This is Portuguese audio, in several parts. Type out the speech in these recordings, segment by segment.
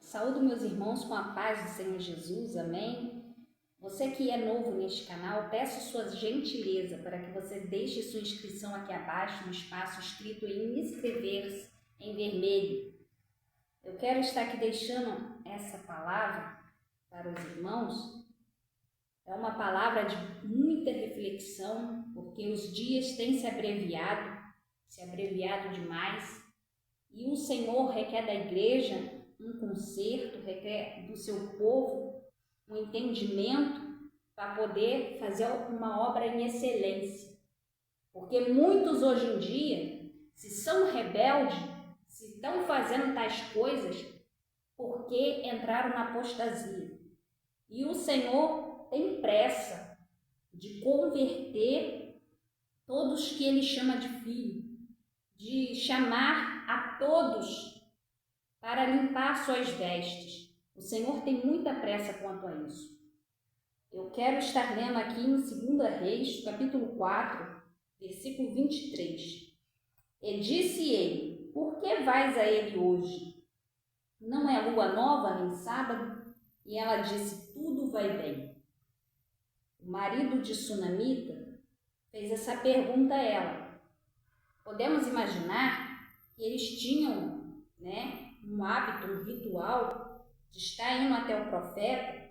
Saúdo meus irmãos com a paz do Senhor Jesus, amém? Você que é novo neste canal, peço sua gentileza para que você deixe sua inscrição aqui abaixo no espaço escrito em inscrever-se em vermelho. Eu quero estar aqui deixando essa palavra para os irmãos. É uma palavra de muita reflexão, porque os dias têm se abreviado demais, e o Senhor requer da igreja um conserto, requer do seu povo um entendimento para poder fazer uma obra em excelência. Porque muitos hoje em dia, se são rebeldes, se estão fazendo tais coisas, porque entraram na apostasia. E o Senhor tem pressa de converter todos que Ele chama de filho, de chamar a todos para limpar suas vestes. O Senhor tem muita pressa quanto a isso. Eu quero estar lendo aqui em 2 Reis, capítulo 4, versículo 23. E disse ele: por que vais a ele hoje? Não é lua nova nem sábado? E ela disse: tudo vai bem. O marido de Sunamita fez essa pergunta a ela. Podemos imaginar que eles tinham, um hábito, um ritual de estar indo até o profeta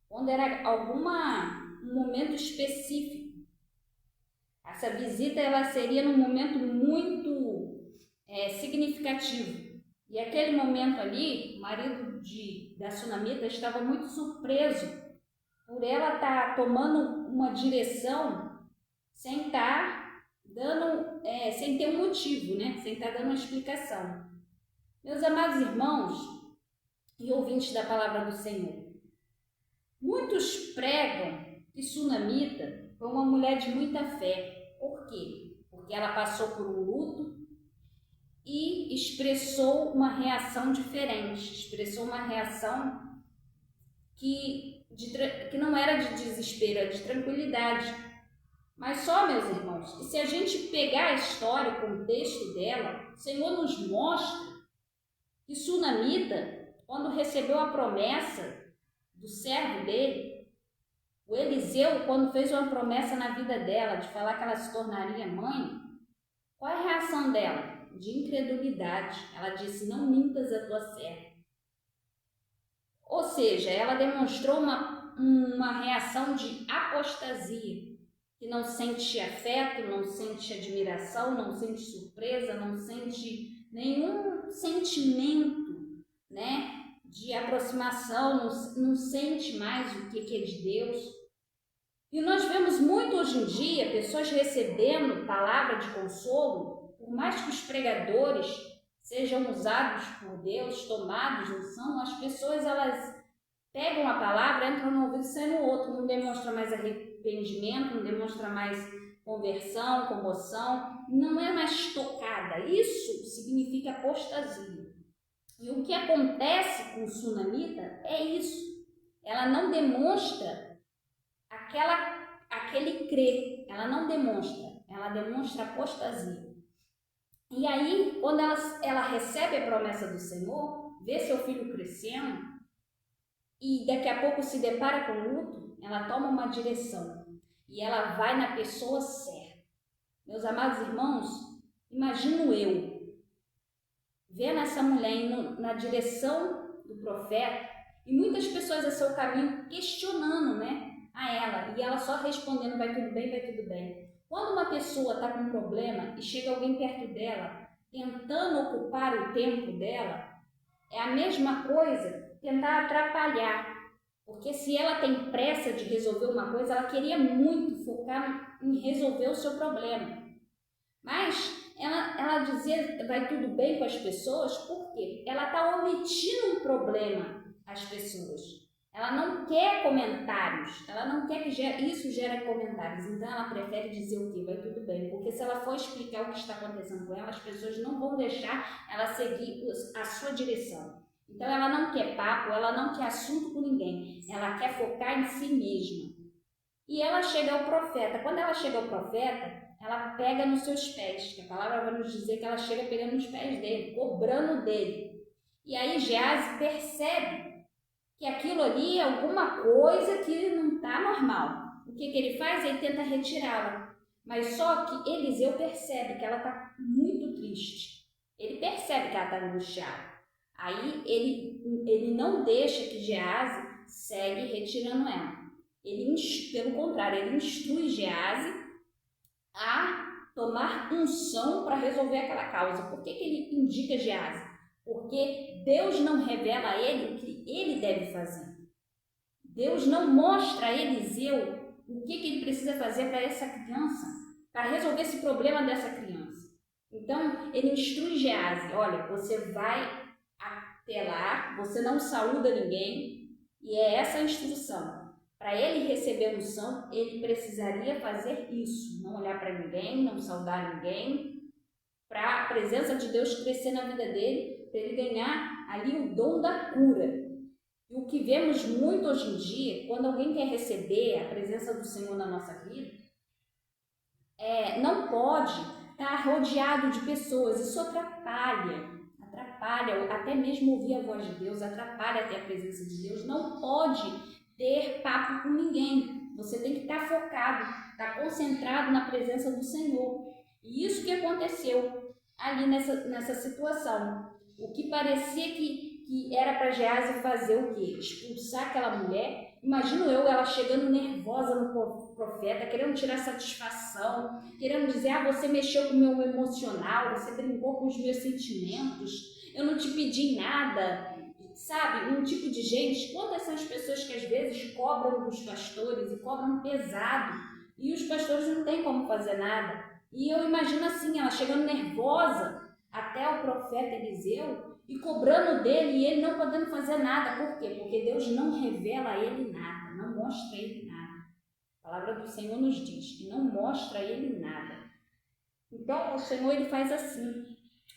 quando era um momento específico. Essa visita ela seria num momento muito significativo. E aquele momento ali, o marido da Sunamita estava muito surpreso por ela estar tomando uma direção sem sem ter um motivo, sem estar dando uma explicação. Meus amados irmãos e ouvintes da palavra do Senhor, muitos pregam que Sunamita foi uma mulher de muita fé. Por quê? Porque ela passou por um luto e expressou uma reação diferente, expressou uma reação que não era de desespero, era de tranquilidade. Mas só, meus irmãos, que se a gente pegar a história, o contexto dela, o Senhor nos mostra que Sunamita, quando recebeu a promessa do servo dele, o Eliseu, quando fez uma promessa na vida dela, de falar que ela se tornaria mãe, qual é a reação dela? De incredulidade. Ela disse: não mintas a tua serva. Ou seja, ela demonstrou uma reação de apostasia, que não sente afeto, não sente admiração, não sente surpresa, não sente nenhum sentimento, de aproximação, não sente mais o que é de Deus. E nós vemos muito hoje em dia pessoas recebendo palavra de consolo, por mais que os pregadores sejam usados por Deus, tomados não são, as pessoas elas pegam a palavra, entram no ouvido e saem no outro, não demonstra mais arrependimento, não demonstra mais conversão, comoção, não é mais tocada. Isso significa apostasia. E o que acontece com Sunamita é isso. Ela não demonstra aquele crer, ela demonstra apostasia. E aí, quando ela recebe a promessa do Senhor, vê seu filho crescendo, e daqui a pouco se depara com luto, ela toma uma direção e ela vai na pessoa certa. Meus amados irmãos, imagino eu vendo essa mulher indo na direção do profeta e muitas pessoas a seu caminho questionando, a ela, e ela só respondendo: vai tudo bem, vai tudo bem. Quando uma pessoa está com um problema e chega alguém perto dela tentando ocupar o tempo dela, é a mesma coisa tentar atrapalhar, porque se ela tem pressa de resolver uma coisa, ela queria muito focar em resolver o seu problema. Mas ela dizia: vai tudo bem com as pessoas, porque ela está omitindo um problema às pessoas. Ela não quer comentários, ela não quer que isso gere comentários, então ela prefere dizer o quê? Vai tudo bem, porque se ela for explicar o que está acontecendo com ela, as pessoas não vão deixar ela seguir a sua direção. Então ela não quer papo, ela não quer assunto com ninguém, ela quer focar em si mesma. E ela chega ao profeta. Quando ela chega ao profeta, ela pega nos seus pés, que a palavra vai nos dizer que ela chega pegando nos pés dele, cobrando dele. E aí Geazi percebe que aquilo ali é alguma coisa que não está normal. O que ele faz? Ele tenta retirá-la. Mas só que Eliseu percebe que ela está muito triste. Ele percebe que ela está angustiada. Aí ele não deixa que Geazi segue retirando ela. Pelo contrário, ele instrui Geazi a tomar unção para resolver aquela causa. Por que ele indica Geazi? Porque Deus não revela a ele o que ele deve fazer. Deus não mostra a Eliseu o que ele precisa fazer para essa criança, para resolver esse problema dessa criança. Então, ele instrui Geazi: olha, você vai até lá, você não saúda ninguém, e é essa a instrução. Para ele receber a unção, ele precisaria fazer isso, não olhar para ninguém, não saudar ninguém, para a presença de Deus crescer na vida dele, para ele ganhar ali o dom da cura. E o que vemos muito hoje em dia, quando alguém quer receber a presença do Senhor na nossa vida, não pode estar rodeado de pessoas. Isso atrapalha até mesmo ouvir a voz de Deus, atrapalha até a presença de Deus. Não pode ter papo com ninguém. Você tem que estar focado, estar concentrado na presença do Senhor. E isso que aconteceu ali nessa situação. O que parecia que era para Geazi fazer o quê? Expulsar aquela mulher. Imagino eu, ela chegando nervosa no profeta, querendo tirar satisfação, querendo dizer: você mexeu com o meu emocional, você brincou com os meus sentimentos, eu não te pedi nada. Sabe, um tipo de gente. Quantas são as pessoas que às vezes cobram dos pastores e cobram pesado, e os pastores não têm como fazer nada? E eu imagino assim, ela chegando nervosa até o profeta Eliseu e cobrando dele, e ele não podendo fazer nada. Por quê? Porque Deus não revela a ele nada, não mostra a ele nada. A palavra do Senhor nos diz que não mostra a ele nada. Então o Senhor, ele faz assim.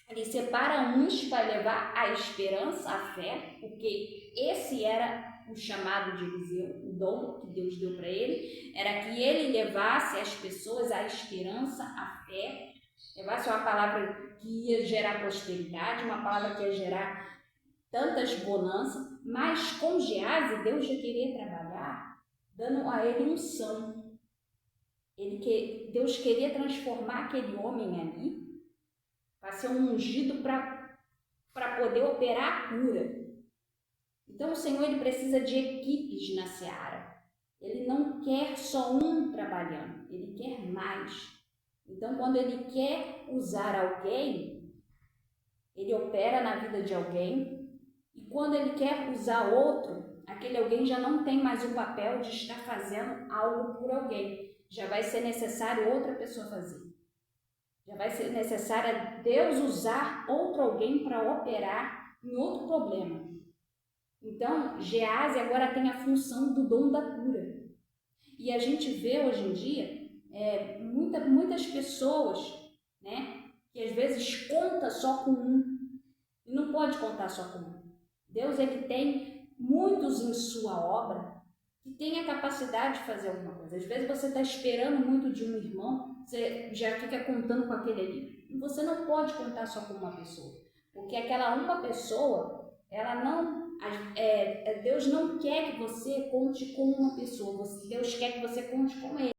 Ele separa uns para levar a esperança, a fé, porque esse era o chamado de Eliseu, o dom que Deus deu para ele, era que ele levasse as pessoas a esperança, a fé, levasse uma palavra que ia gerar prosperidade, uma palavra que ia gerar tantas bonanças, mas com Geazi, Deus já queria trabalhar, dando a ele unção. Deus queria transformar aquele homem ali, para ser um ungido para poder operar a cura. Então o Senhor, ele precisa de equipes na seara. Ele não quer só um trabalhando, ele quer mais. Então quando ele quer usar alguém, ele opera na vida de alguém, e quando ele quer usar outro, aquele alguém já não tem mais o papel de estar fazendo algo por alguém. Já vai ser necessário outra pessoa fazer. Já vai ser necessário Deus usar outro alguém para operar em outro problema. Então, Geazi agora tem a função do dom da cura. E a gente vê hoje em dia muitas pessoas, né, que às vezes conta só com um. E não pode contar só com um. Deus, ele tem muitos em sua obra que tem a capacidade de fazer alguma coisa. Às vezes você está esperando muito de um irmão, você já fica contando com aquele ali. E você não pode contar só com uma pessoa, porque aquela uma pessoa, ela não, Deus não quer que você conte com uma pessoa, Deus quer que você conte com ele.